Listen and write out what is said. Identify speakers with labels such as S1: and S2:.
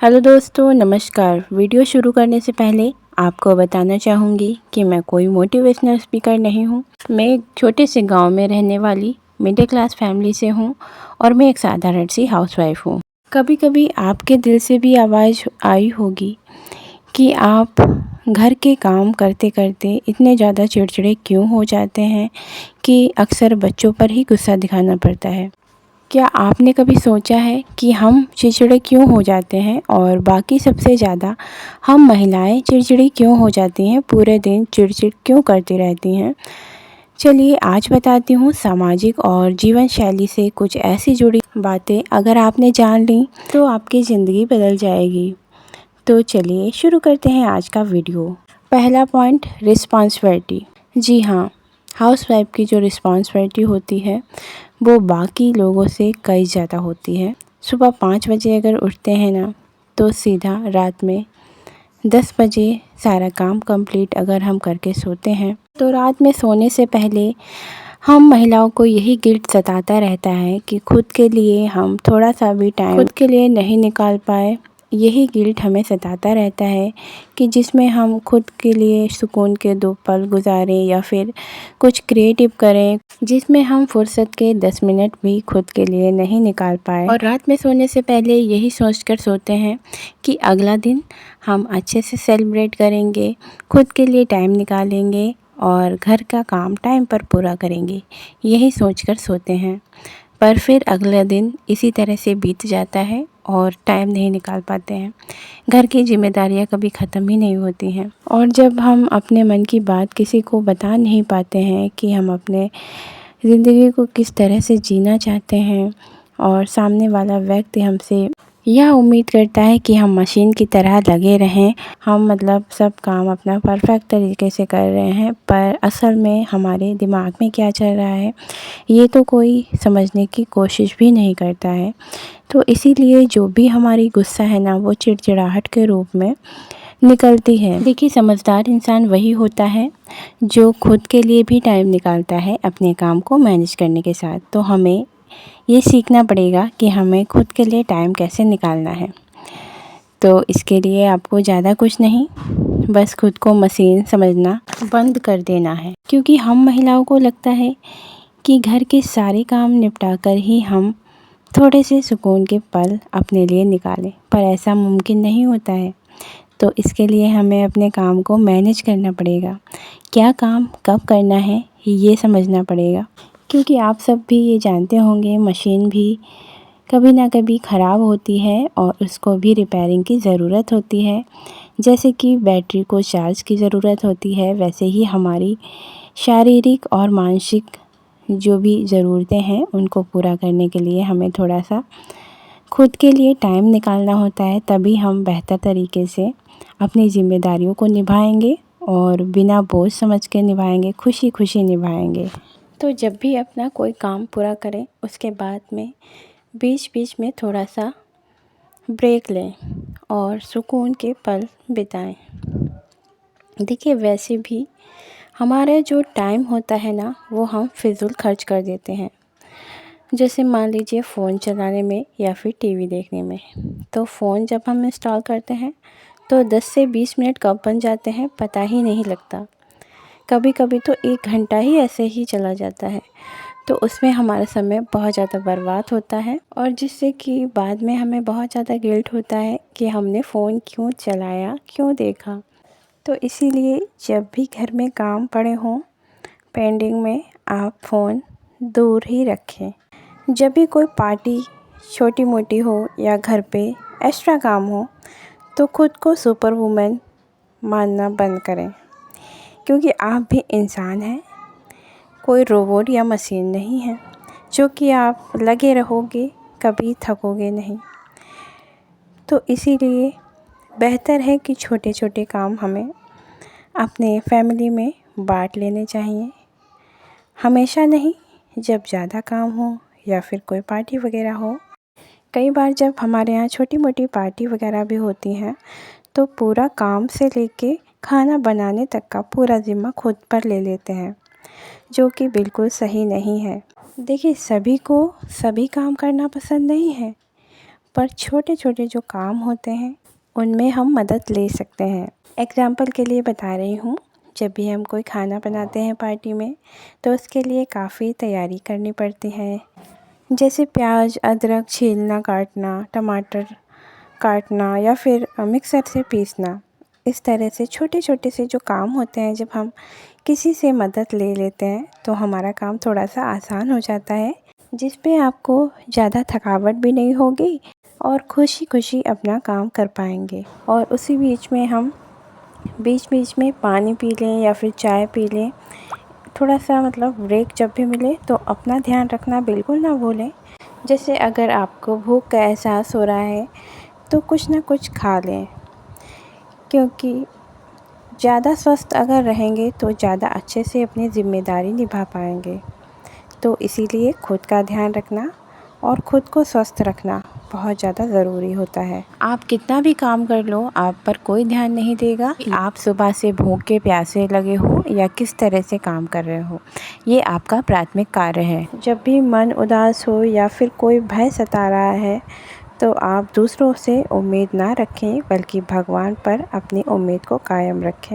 S1: Hello दोस्तों, नमस्कार। Video शुरू करने से पहले आपको बताना चाहूँगी कि मैं कोई मोटिवेशनल स्पीकर नहीं हूँ। मैं एक छोटे से गांव में रहने वाली मिडिल क्लास फैमिली से हूँ और मैं एक साधारण सी हाउसवाइफ हूँ। कभी कभी आपके दिल से भी आवाज़ आई होगी कि आप घर के काम करते करते इतने ज़्यादा चिड़चिड़े क्यों हो जाते हैं कि अक्सर बच्चों पर ही गुस्सा दिखाना पड़ता है। क्या आपने कभी सोचा है कि हम चिड़चिड़े क्यों हो जाते हैं और बाकी सबसे ज़्यादा हम महिलाएं चिड़चिड़ी क्यों हो जाती हैं, पूरे दिन चिड़चिड़ क्यों करती रहती हैं? चलिए आज बताती हूँ। सामाजिक और जीवन शैली से कुछ ऐसी जुड़ी बातें अगर आपने जान ली तो आपकी ज़िंदगी बदल जाएगी। तो चलिए शुरू करते हैं आज का वीडियो। पहला पॉइंट, रिस्पॉन्सिबिलिटी। जी हाँ, हाउसवाइफ की जो रिस्पॉन्सिबिलिटी होती है वो बाकी लोगों से कई ज़्यादा होती है। सुबह 5 बजे अगर उठते हैं ना तो सीधा रात में 10 बजे सारा काम कंप्लीट अगर हम करके सोते हैं तो रात में सोने से पहले हम महिलाओं को यही गिल्ट सताता रहता है कि खुद के लिए हम थोड़ा सा भी टाइम खुद के लिए नहीं निकाल पाए। यही गिल्ट हमें सताता रहता है कि जिसमें हम खुद के लिए सुकून के 2 पल गुजारें या फिर कुछ क्रिएटिव करें, जिसमें हम फुर्सत के 10 मिनट भी खुद के लिए नहीं निकाल पाए। और रात में सोने से पहले यही सोचकर सोते हैं कि अगला दिन हम अच्छे से सेलिब्रेट करेंगे, खुद के लिए टाइम निकालेंगे और घर का काम टाइम पर पूरा करेंगे, यही सोचकर सोते हैं। पर फिर अगला दिन इसी तरह से बीत जाता है और टाइम नहीं निकाल पाते हैं। घर की जिम्मेदारियां कभी ख़त्म ही नहीं होती हैं और जब हम अपने मन की बात किसी को बता नहीं पाते हैं कि हम अपने ज़िंदगी को किस तरह से जीना चाहते हैं और सामने वाला व्यक्ति हमसे यह उम्मीद करता है कि हम मशीन की तरह लगे रहें, हम मतलब सब काम अपना परफेक्ट तरीके से कर रहे हैं, पर असल में हमारे दिमाग में क्या चल रहा है ये तो कोई समझने की कोशिश भी नहीं करता है। तो इसीलिए जो भी हमारी गुस्सा है ना वो चिड़चिड़ाहट के रूप में निकलती है। देखिए, समझदार इंसान वही होता है जो खुद के लिए भी टाइम निकालता है अपने काम को मैनेज करने के साथ। तो हमें ये सीखना पड़ेगा कि हमें खुद के लिए टाइम कैसे निकालना है। तो इसके लिए आपको ज़्यादा कुछ नहीं, बस खुद को मशीन समझना बंद कर देना है, क्योंकि हम महिलाओं को लगता है कि घर के सारे काम निपटा कर ही हम थोड़े से सुकून के पल अपने लिए निकालें, पर ऐसा मुमकिन नहीं होता है। तो इसके लिए हमें अपने काम को मैनेज करना पड़ेगा, क्या काम कब करना है ये समझना पड़ेगा। क्योंकि आप सब भी ये जानते होंगे, मशीन भी कभी ना कभी ख़राब होती है और उसको भी रिपेयरिंग की ज़रूरत होती है। जैसे कि बैटरी को चार्ज की ज़रूरत होती है, वैसे ही हमारी शारीरिक और मानसिक जो भी ज़रूरतें हैं उनको पूरा करने के लिए हमें थोड़ा सा खुद के लिए टाइम निकालना होता है। तभी हम बेहतर तरीके से अपनी ज़िम्मेदारियों को निभाएंगे और बिना बोझ समझ के निभाएंगे, खुशी खुशी निभाएंगे। तो जब भी अपना कोई काम पूरा करें उसके बाद में बीच बीच में थोड़ा सा ब्रेक लें और सुकून के पल बिताएं। देखिए, वैसे भी हमारा जो टाइम होता है ना वो हम फिजूल खर्च कर देते हैं। जैसे मान लीजिए फ़ोन चलाने में या फिर टीवी देखने में। तो फ़ोन जब हम इंस्टॉल करते हैं तो 10 से 20 मिनट कब बन जाते हैं पता ही नहीं लगता। कभी कभी तो 1 घंटा ही ऐसे ही चला जाता है। तो उसमें हमारा समय बहुत ज़्यादा बर्बाद होता है और जिससे कि बाद में हमें बहुत ज़्यादा गिल्ट होता है कि हमने फ़ोन क्यों चलाया, क्यों देखा। तो इसीलिए जब भी घर में काम पड़े हों पेंडिंग में, आप फ़ोन दूर ही रखें। जब भी कोई पार्टी छोटी मोटी हो या घर पे एक्स्ट्रा काम हो तो खुद को सुपर वुमन मानना बंद करें, क्योंकि आप भी इंसान हैं, कोई रोबोट या मशीन नहीं है जो कि आप लगे रहोगे कभी थकोगे नहीं। तो इसीलिए बेहतर है कि छोटे छोटे काम हमें अपने फैमिली में बांट लेने चाहिए। हमेशा नहीं, जब ज़्यादा काम हो या फिर कोई पार्टी वगैरह हो। कई बार जब हमारे यहाँ छोटी मोटी पार्टी वगैरह भी होती हैं तो पूरा काम से लेके खाना बनाने तक का पूरा ज़िम्मा खुद पर ले लेते हैं, जो कि बिल्कुल सही नहीं है। देखिए, सभी को सभी काम करना पसंद नहीं है, पर छोटे छोटे जो काम होते हैं उनमें हम मदद ले सकते हैं। एग्ज़ाम्पल के लिए बता रही हूँ, जब भी हम कोई खाना बनाते हैं पार्टी में तो उसके लिए काफ़ी तैयारी करनी पड़ती है, जैसे प्याज अदरक छीलना, काटना, टमाटर काटना या फिर मिक्सर से पीसना। इस तरह से छोटे छोटे से जो काम होते हैं, जब हम किसी से मदद ले लेते हैं तो हमारा काम थोड़ा सा आसान हो जाता है, जिस पे आपको ज़्यादा थकावट भी नहीं होगी और खुशी खुशी अपना काम कर पाएंगे। और उसी बीच में हम बीच बीच में पानी पी लें या फिर चाय पी लें, थोड़ा सा मतलब ब्रेक जब भी मिले तो अपना ध्यान रखना बिल्कुल ना भूलें। जैसे अगर आपको भूख का एहसास हो रहा है तो कुछ ना कुछ खा लें, क्योंकि ज़्यादा स्वस्थ अगर रहेंगे तो ज़्यादा अच्छे से अपनी ज़िम्मेदारी निभा पाएंगे। तो इसीलिए खुद का ध्यान रखना और ख़ुद को स्वस्थ रखना बहुत ज़्यादा ज़रूरी होता है। आप कितना भी काम कर लो, आप पर कोई ध्यान नहीं देगा कि आप सुबह से भूखे प्यासे लगे हो या किस तरह से काम कर रहे हो। ये आपका प्राथमिक कार्य है। जब भी मन उदास हो या फिर कोई भय सता रहा है तो आप दूसरों से उम्मीद ना रखें, बल्कि भगवान पर अपनी उम्मीद को कायम रखें।